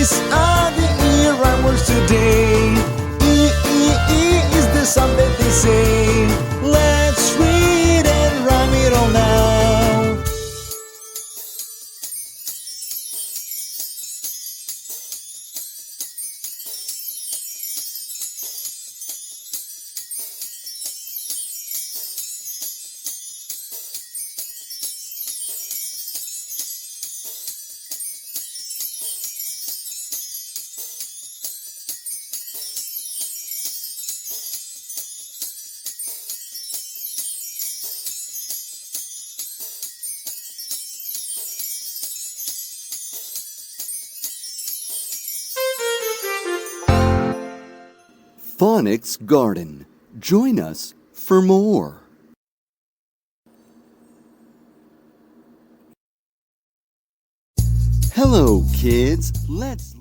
These are the E-rhyme words today. E is the sound that they say. Let's read and rhyme it all now. Phonics Garden. Join us for more. Hello, kids. Let's